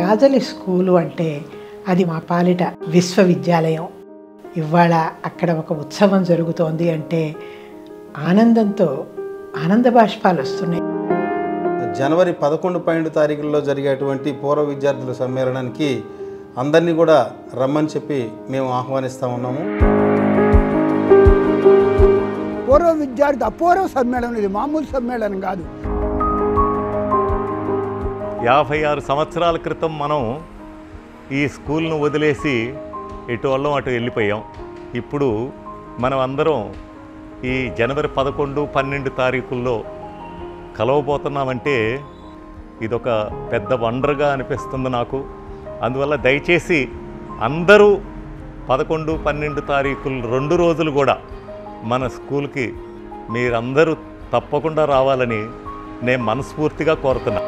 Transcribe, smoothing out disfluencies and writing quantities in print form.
Yazali school అంటే అది మా పాలిట విశ్వవిద్యాలయం. ఇవాళ అక్కడ ఒక ఉత్సవం జరుగుతోంది అంటే ఆనందంతో ఆనంద బాష్పాలు వస్తున్నాయి. జనవరి 11, 12 తారీఖుల్లో జరిగేటువంటి పూర్వ విద్యార్థుల సమ్మేళనానికి అందరినీ కూడా రమ్మని చెప్పి మేము ఆహ్వానిస్తూ ఉన్నాము. పూర్వ విద్యార్థి అపూర్వ సమ్మేళనం, ఇది మామూలు సమ్మేళనం కాదు. 56 సంవత్సరాల క్రితం మనం ఈ స్కూల్ను వదిలేసి ఎటు వాళ్ళం అటు వెళ్ళిపోయాం. ఇప్పుడు మనం అందరం ఈ జనవరి 11, 12 తారీఖుల్లో కలవబోతున్నామంటే ఇదొక పెద్ద వండర్గా అనిపిస్తుంది నాకు. అందువల్ల దయచేసి అందరూ 11, 12 తారీఖులు 2 రోజులు కూడా మన స్కూల్కి మీరందరూ తప్పకుండా రావాలని నేను మనస్ఫూర్తిగా కోరుతున్నా.